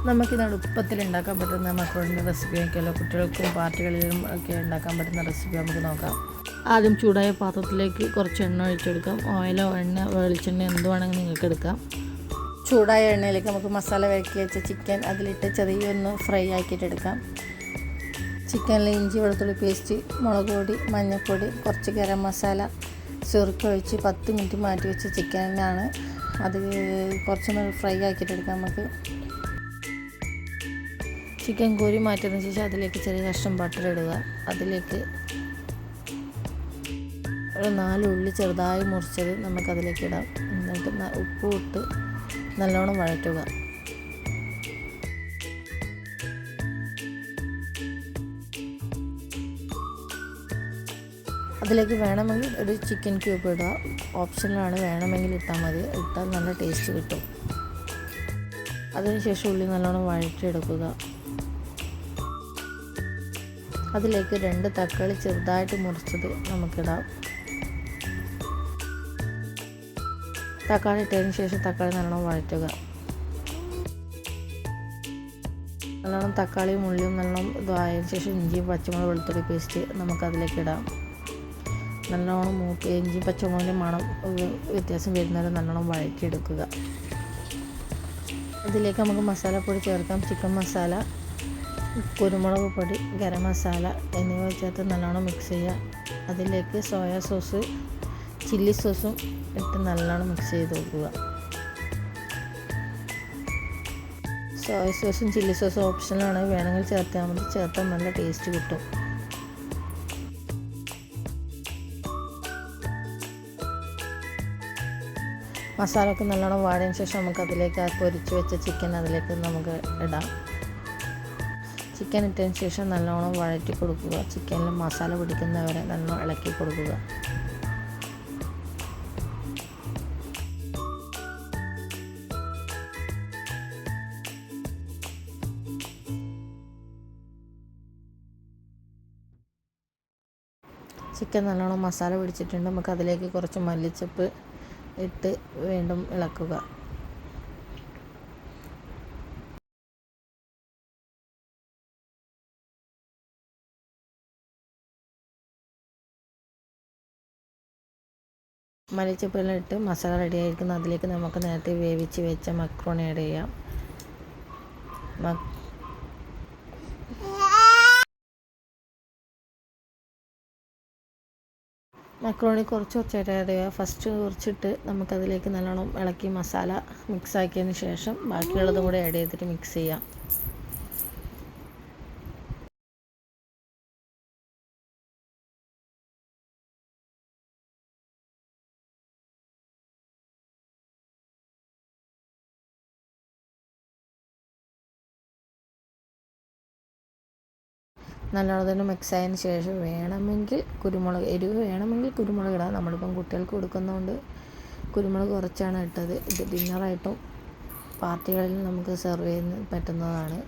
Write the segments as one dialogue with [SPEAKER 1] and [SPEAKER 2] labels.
[SPEAKER 1] നമുക്കിത് എളുപ്പത്തിൽ ഉണ്ടാക്കാൻ പറ്റുന്ന മക്രോണിൻ്റെ റെസിപ്പി നോക്കിയല്ലോ. കുട്ടികൾക്കും പാർട്ടികളിലും ഒക്കെ ഉണ്ടാക്കാൻ പറ്റുന്ന റെസിപ്പി നമുക്ക് നോക്കാം. ആദ്യം ചൂടായ പാത്രത്തിലേക്ക് കുറച്ച് എണ്ണ ഒഴിച്ചെടുക്കാം. ഓയിലോ എണ്ണ വെളിച്ചെണ്ണ എന്ത് വേണമെങ്കിൽ നിങ്ങൾക്ക് എടുക്കാം. ചൂടായ എണ്ണയിലേക്ക് നമുക്ക് മസാല വഴക്കി വെച്ച ചിക്കൻ അതിലിട്ട് ചെറിയൊന്ന് ഫ്രൈ ആക്കിയിട്ടെടുക്കാം. ചിക്കനിൽ ഇഞ്ചി വെളുത്തുള്ളി പേസ്റ്റ്, മുളക് പൊടി, മഞ്ഞൾപ്പൊടി, കുറച്ച് ഗരം മസാല, ചെറുക്ക ഒഴിച്ച് 10 മിനിറ്റ് മാറ്റി വെച്ച ചിക്കനാണ്. അത് കുറച്ചൊന്ന് ഫ്രൈ ആക്കിയിട്ടെടുക്കാം. നമുക്ക് ചിക്കൻ കോരി മാറ്റിയതിന് ശേഷം അതിലേക്ക് ചെറിയ കഷ്ണം ബട്ടർ ഇടുക. അതിലേക്ക് ഒരു 4 ഉള്ളി ചെറുതായി മുറിച്ചത് നമുക്കതിലേക്ക് ഇടാം. എന്നിട്ട് ഉപ്പ് ഇട്ട് നല്ലോണം വഴറ്റുക. അതിലേക്ക് വേണമെങ്കിൽ ഒരു ചിക്കൻ ക്യൂബ് ഇടുക. ഓപ്ഷനിലാണ്, വേണമെങ്കിൽ ഇട്ടാൽ മതി. ഇട്ടാൽ നല്ല ടേസ്റ്റ് കിട്ടും. അതിനുശേഷം ഉള്ളി നല്ലോണം വഴറ്റിയെടുക്കുക. അതിലേക്ക് 2 തക്കാളി ചെറുതായിട്ട് മുറിച്ചത് നമുക്കിടാം. തക്കാളി ഇട്ടതിന് ശേഷം തക്കാളി നല്ലോണം വഴറ്റുക. നല്ലോണം തക്കാളിയും ഉള്ളിയും നല്ലോണം ഇതായതിനു ശേഷം ഇഞ്ചിയും പച്ചമുളക് വെളുത്തുള്ളി പേസ്റ്റ് നമുക്കതിലേക്ക് ഇടാം. നല്ലോണം ഇഞ്ചിയും പച്ചമുളകിൻ്റെ മണം വ്യത്യാസം വരുന്നത് നല്ലോണം വഴറ്റിയെടുക്കുക. അതിലേക്ക് നമുക്ക് മസാലപ്പൊടി ചേർക്കാം. ചിക്കൻ മസാല, കുരുമുളക് പൊടി, ഗരം മസാല എന്നിവ ചേർത്ത് നല്ലോണം മിക്സ് ചെയ്യുക. അതിലേക്ക് സോയാ സോസ്, ചില്ലി സോസും ഇട്ട് നല്ലോണം മിക്സ് ചെയ്ത് വെക്കുക. സോയ സോസും ചില്ലി സോസും ഓപ്ഷനാണ്, വേണമെങ്കിൽ ചേർത്താൽ മതി. ചേർത്താൽ നല്ല ടേസ്റ്റ് കിട്ടും. മസാലയൊക്കെ നല്ലോണം വാടിയതിന് ശേഷം നമുക്കതിലേക്ക് ആ പൊരിച്ച് വെച്ച ചിക്കൻ അതിലേക്ക് നമുക്ക് ഇടാം. ചിക്കൻ ഇട്ടതിന് ശേഷം നല്ലോണം വഴറ്റി കൊടുക്കുക. ചിക്കനിൽ മസാല പിടിക്കുന്നവരെ നല്ലോണം ഇളക്കി കൊടുക്കുക. ചിക്കൻ നല്ലോണം മസാല പിടിച്ചിട്ടുണ്ട്. നമുക്ക് അതിലേക്ക് കുറച്ച് മല്ലിച്ചപ്പ് ഇട്ട് വീണ്ടും ഇളക്കുക. മല്ലിച്ചപ്പെല്ലാം ഇട്ട് മസാല റെഡി ആയിരിക്കുന്ന അതിലേക്ക് നമുക്ക് നേരത്തെ വേവിച്ച് വെച്ച മക്രോണി ആഡ് ചെയ്യാം. മക്രോണി കുറച്ചായിട്ട് ആഡ് ചെയ്യുക. ഫസ്റ്റ് കുറച്ചിട്ട് നമുക്കതിലേക്ക് നല്ലോണം ഇളക്കി മസാല മിക്സ് ആക്കിയതിന് ശേഷം ബാക്കിയുള്ളതും കൂടെ ആഡ് ചെയ്തിട്ട് മിക്സ് ചെയ്യാം. നല്ലോണം തന്നെ മിക്സ് ആയതിന് ശേഷം വേണമെങ്കിൽ എരിവ് വേണമെങ്കിൽ കുരുമുളക് ഇടാം. നമ്മളിപ്പം കുട്ടികൾക്ക് കൊടുക്കുന്നതുകൊണ്ട് കുരുമുളക് കുറച്ചാണ് ഇട്ടത്. ഇത് ഡിന്നറായിട്ടും പാർട്ടികളിൽ നമുക്ക് സെർവ് ചെയ്യാൻ പറ്റുന്നതാണ്.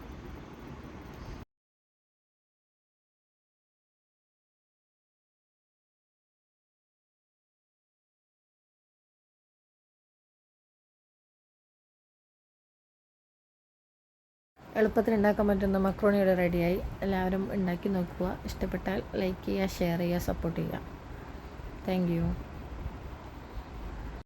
[SPEAKER 1] എളുപ്പത്തിൽ ഉണ്ടാക്കാൻ പറ്റുന്ന മക്രോണി ഇവിടെ റെഡിയായി. എല്ലാവരും ഉണ്ടാക്കി നോക്കുക. ഇഷ്ടപ്പെട്ടാൽ ലൈക്ക് ചെയ്യുക, ഷെയർ ചെയ്യുക, സപ്പോർട്ട് ചെയ്യുക. Thank you.